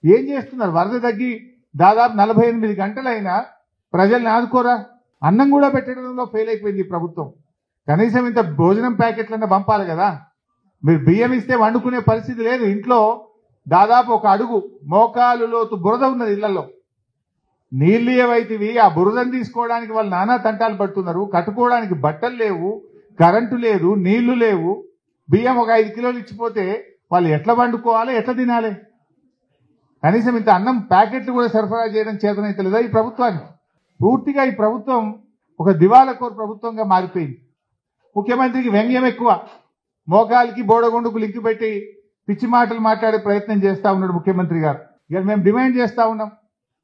ఏం చేస్తున్నారు? వరద తగ్గి దాదాపు 48 గంటలైనా ప్రజల్ని ఆదుకోరా? అన్నం కూడా పెట్టడంలో ఫెయిల్ అయిపోయింది ఈ ప్రభుత్వం. కనీసం ఇంత భోజనం ప్యాకెట్లన్నా పంపాలి కదా. మీరు బియ్యం ఇస్తే వండుకునే పరిస్థితి లేదు. ఇంట్లో దాదాపు ఒక అడుగు మోకాలు లోతు బురద ఉన్నది ఇళ్లలో. నీళ్లు ఏవైతివి ఆ బురదను తీసుకోవడానికి వాళ్ళు నానా తంటాలు పడుతున్నారు. కట్టుకోవడానికి బట్టలు లేవు, కరెంటు లేదు, నీళ్లు లేవు. బియ్యం ఒక 5 కిలోలు ఇచ్చిపోతే వాళ్ళు ఎట్లా వండుకోవాలి, ఎట్లా తినాలి? కనీసం ఇంత అన్నం ప్యాకెట్లు కూడా సరఫరా చేయడం చేతనైతే లేదా ఈ ప్రభుత్వానికి? పూర్తిగా ఈ ప్రభుత్వం ఒక దివాళకోరు ప్రభుత్వంగా మారిపోయింది. ముఖ్యమంత్రికి వ్యంగ్యం ఎక్కువ. మోకాలికి బోడగొండుకు లింక్ పెట్టి పిచ్చి మాటలు మాట్లాడే ప్రయత్నం చేస్తా ఉన్నాడు ముఖ్యమంత్రి గారు. ఇక మేము డిమాండ్ చేస్తా ఉన్నాం.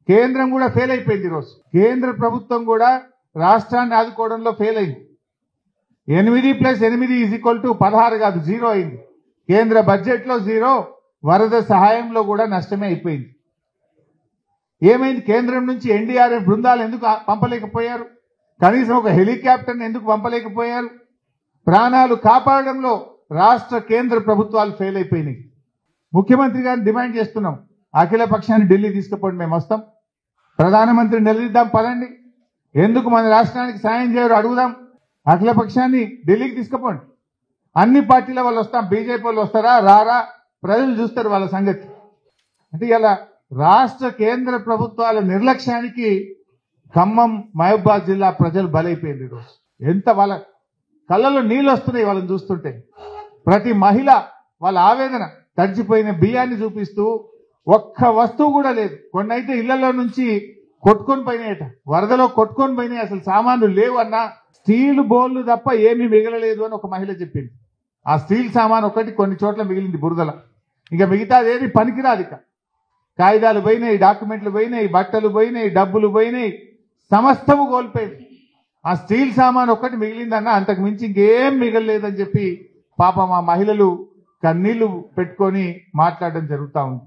కేంద్రం కూడా ఫెయిల్ అయిపోయింది. ఈరోజు కేంద్ర ప్రభుత్వం కూడా రాష్ట్రాన్ని ఆదుకోవడంలో ఫెయిల్ అయింది. 8+8 = 16 కాదు, 0 అయింది. కేంద్ర బడ్జెట్లో 0, వరద సహాయంలో కూడా నష్టమే అయిపోయింది. ఏమైంది? కేంద్రం నుంచి ఎన్డీఆర్ఎఫ్ బృందాలు ఎందుకు పంపలేకపోయారు? కనీసం ఒక హెలికాప్టర్ని ఎందుకు పంపలేకపోయారు? ప్రాణాలు కాపాడడంలో రాష్ట్ర కేంద్ర ప్రభుత్వాలు ఫెయిల్ అయిపోయినాయి. ముఖ్యమంత్రి గారిని డిమాండ్ చేస్తున్నాం, అఖిల పక్షాన్ని ఢిల్లీ తీసుకుపోండి, మేము వస్తాం. ప్రధానమంత్రిని నిలదీద్దాం, పదండి. ఎందుకు మన రాష్ట్రానికి సాయం చేయరు అడుగుదాం. అఖిల పక్షాన్ని ఢిల్లీకి తీసుకుపోండి. అన్ని పార్టీల వాళ్ళు వస్తాం. బీజేపీ వాళ్ళు వస్తారా రారా ప్రజలు చూస్తారు వాళ్ళ సంగతి. అంటే ఇలా రాష్ట్ర కేంద్ర ప్రభుత్వాల నిర్లక్ష్యానికి ఖమ్మం మహబూబాద్ జిల్లా ప్రజలు బలైపోయింది. ఈరోజు ఎంత వాళ్ళ కళ్ళలో నీళ్ళు వస్తున్నాయి వాళ్ళని చూస్తుంటే. ప్రతి మహిళ వాళ్ళ ఆవేదన, తడిచిపోయిన బియ్యాన్ని చూపిస్తూ ఒక్క వస్తువు కూడా లేదు. కొన్ని అయితే ఇళ్లలో నుంచి కొట్టుకొని పోయినాయట, వరదలో కొట్టుకొని పోయినాయి, అసలు సామాన్లు లేవు అన్నా. స్టీల్ బౌల్లు తప్ప ఏమీ మిగలలేదు అని ఒక మహిళ చెప్పింది. ఆ స్టీల్ సామాన్ ఒకటి కొన్ని చోట్ల మిగిలింది బురదల. ఇంకా మిగతాది ఏది పనికిరాదు. ఇక కాగితాలు పోయినాయి, డాక్యుమెంట్లు పోయినాయి, బట్టలు పోయినాయి, డబ్బులు పోయినాయి, సమస్తము కోల్పోయింది. ఆ స్టీల్ సామాన్ ఒక్కటి మిగిలిందన్నా, అంతకు మించి ఇంకేం మిగలలేదని చెప్పి పాపం ఆ మహిళలు కన్నీళ్లు పెట్టుకొని మాట్లాడడం జరుగుతూ ఉంది.